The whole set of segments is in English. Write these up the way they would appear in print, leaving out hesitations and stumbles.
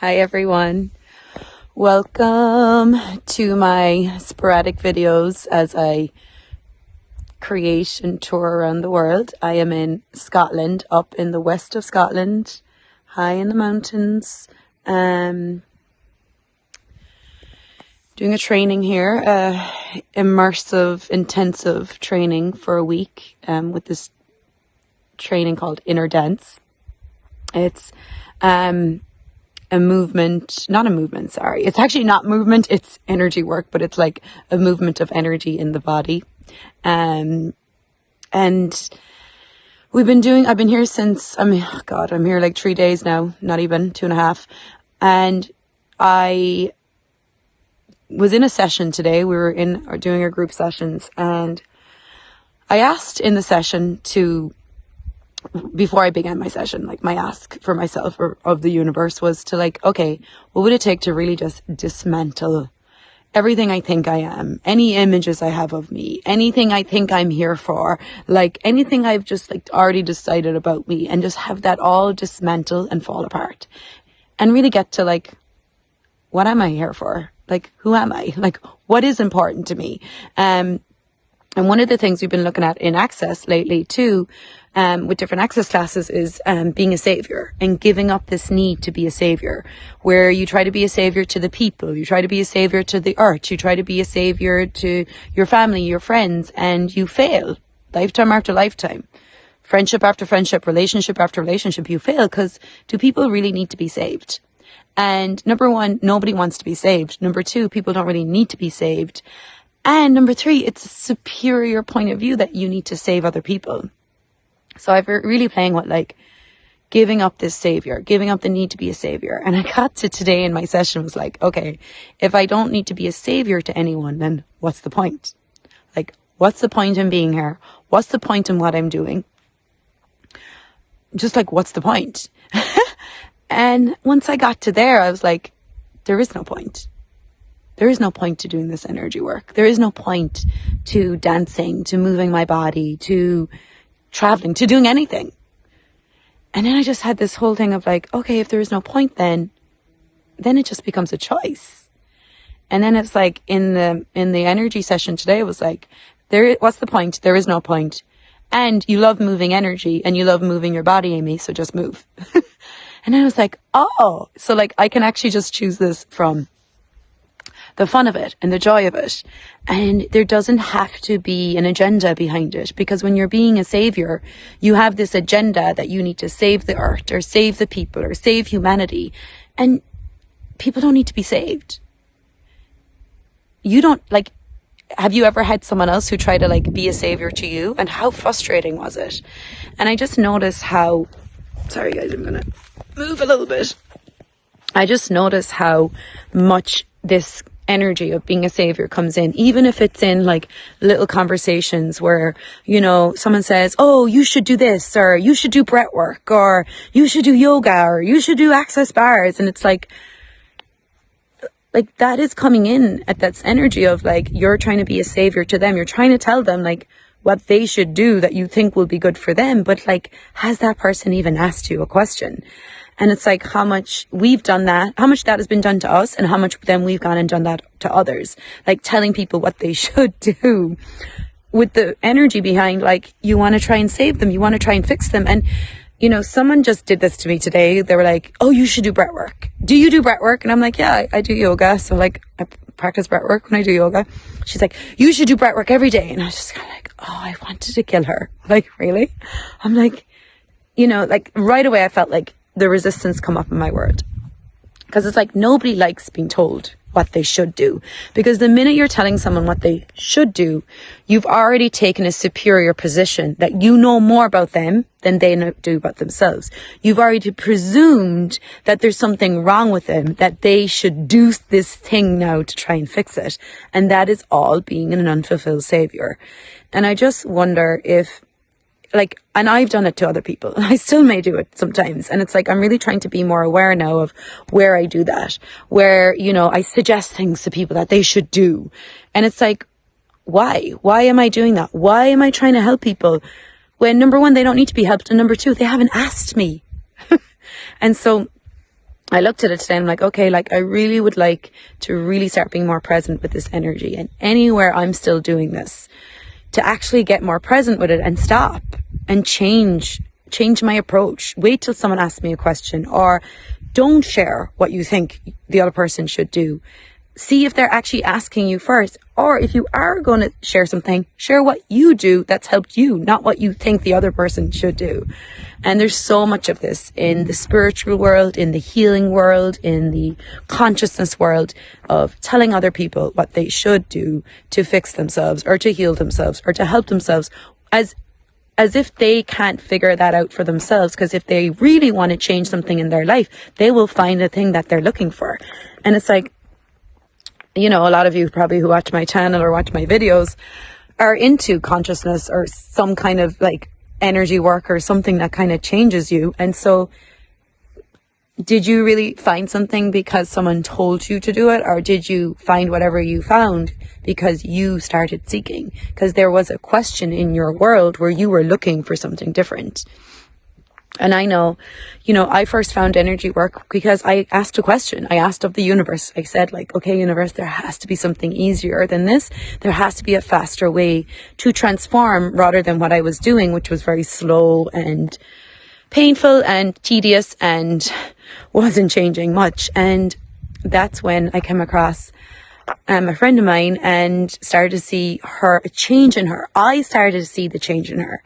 Hi everyone. Welcome to my sporadic videos as I create and tour around the world. I am in Scotland, up in the west of Scotland, high in the mountains. Doing a training here, immersive, intensive training for a week with this training called InnerDance. It's it's actually not movement, it's energy work, but it's like a movement of energy in the body. And I've been here since, I'm here like 3 days now, not even 2.5. And I was in a session today. We were doing our group sessions, and I asked in the session before I began my session, like my ask for myself or of the universe was to okay, what would it take to really just dismantle everything I think I am, any images I have of me, anything I think I'm here for, like anything I've just already decided about me, and just have that all dismantle and fall apart, and really get to what am I here for? Who am I? What is important to me? And one of the things we've been looking at in Access lately too, with different Access classes, is being a savior and giving up this need to be a savior, where you try to be a savior to the people, you try to be a savior to the earth, you try to be a savior to your family, your friends, and you fail lifetime after lifetime, friendship after friendship, relationship after relationship. You fail because do people really need to be saved? And number one, nobody wants to be saved. Number two, people don't really need to be saved. And number three, it's a superior point of view that you need to save other people. So I've been really playing with giving up this savior, giving up the need to be a savior. And I got to today in my session was okay, if I don't need to be a savior to anyone, then what's the point? What's the point in being here? What's the point in what I'm doing? Just what's the point? And once I got to there, I was there is no point. There is no point to doing this energy work. There is no point to dancing, to moving my body, to traveling, to doing anything. And then I just had this whole thing of okay, if there is no point, then it just becomes a choice. And then it's in the energy session today, it was what's the point? There is no point. And you love moving energy and you love moving your body, Amy, so just move. And I was oh, so I can actually just choose this from the fun of it and the joy of it. And there doesn't have to be an agenda behind it, because when you're being a savior, you have this agenda that you need to save the earth or save the people or save humanity. And people don't need to be saved. You don't have you ever had someone else who tried to be a savior to you? And how frustrating was it? And I just noticed how, sorry guys, I'm gonna move a little bit. I just noticed how much this energy of being a savior comes in, even if it's in little conversations where, someone says, oh, you should do this, or you should do breath work, or you should do yoga, or you should do access bars. And it's that is coming in at that energy of you're trying to be a savior to them. You're trying to tell them what they should do that you think will be good for them. But has that person even asked you a question? And it's how much we've done that, how much that has been done to us, and how much then we've gone and done that to others. Telling people what they should do with the energy behind, you want to try and save them. You want to try and fix them. And, someone just did this to me today. They were oh, you should do breath work. Do you do breath work? And I'm yeah, I do yoga. So I practice breath work when I do yoga. She's you should do breath work every day. And I was just oh, I wanted to kill her. Really? I'm right away I felt the resistance come up in my word, because it's nobody likes being told what they should do, because the minute you're telling someone what they should do, you've already taken a superior position that you know more about them than they do about themselves. You've already presumed that there's something wrong with them, that they should do this thing now to try and fix it, and that is all being an unfulfilled savior. And I just wonder if and I've done it to other people. I still may do it sometimes. And it's I'm really trying to be more aware now of where I do that, where, I suggest things to people that they should do. And it's why? Why am I doing that? Why am I trying to help people when, number one, they don't need to be helped, and number two, they haven't asked me. And so I looked at it today and I'm like, okay, like I really would like to really start being more present with this energy, and anywhere I'm still doing this, to actually get more present with it and stop and change my approach. Wait till someone asks me a question, or don't share what you think the other person should do. See if they're actually asking you first, or if you are going to share something, share what you do that's helped you, not what you think the other person should do. And there's so much of this in the spiritual world, in the healing world, in the consciousness world, of telling other people what they should do to fix themselves or to heal themselves or to help themselves, as if they can't figure that out for themselves. Because if they really want to change something in their life, they will find the thing that they're looking for. And it's like, you know, a lot of you probably who watch my channel or watch my videos are into consciousness or some kind of like energy work or something that kind of changes you. And so did you really find something because someone told you to do it, or did you find whatever you found because you started seeking? Because there was a question in your world where you were looking for something different. And I know, you know, I first found energy work because I asked a question. I asked of the universe. I said, like, okay, universe, there has to be something easier than this. There has to be a faster way to transform rather than what I was doing, which was very slow and painful and tedious and wasn't changing much. And that's when I came across a friend of mine and started to see a change in her. I started to see the change in her.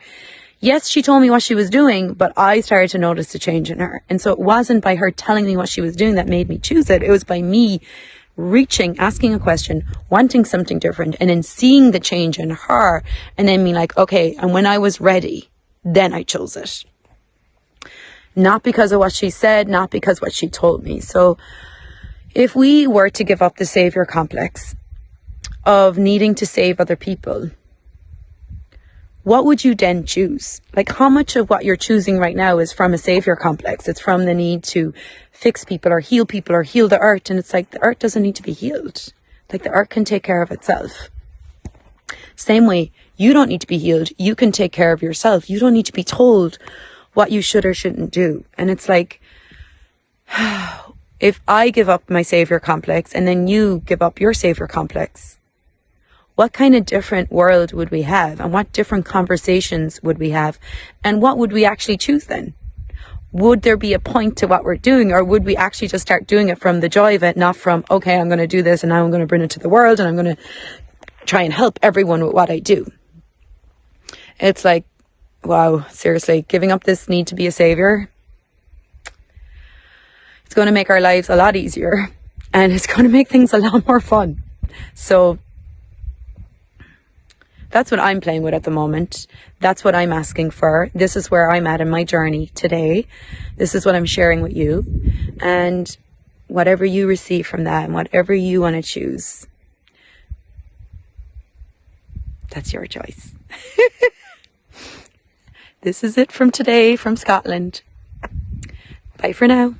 Yes, she told me what she was doing, but I started to notice the change in her. And so it wasn't by her telling me what she was doing that made me choose it. It was by me reaching, asking a question, wanting something different, and then seeing the change in her, and then being like, okay, and when I was ready, then I chose it. Not because of what she said, not because what she told me. So if we were to give up the savior complex of needing to save other people, what would you then choose? Like, how much of what you're choosing right now is from a savior complex? It's from the need to fix people or heal the earth. And it's like, the earth doesn't need to be healed. Like, the earth can take care of itself. Same way, you don't need to be healed. You can take care of yourself. You don't need to be told what you should or shouldn't do. And it's like, if I give up my savior complex and then you give up your savior complex, what kind of different world would we have? And what different conversations would we have? And what would we actually choose then? Would there be a point to what we're doing? Or would we actually just start doing it from the joy of it, not from, okay, I'm going to do this and now I'm going to bring it to the world and I'm going to try and help everyone with what I do? It's like, wow, seriously, giving up this need to be a savior, it's going to make our lives a lot easier and it's going to make things a lot more fun. So that's what I'm playing with at the moment. That's what I'm asking for. This is where I'm at in my journey today. This is what I'm sharing with you. And whatever you receive from that and whatever you want to choose, that's your choice. This is it from today from Scotland. Bye for now.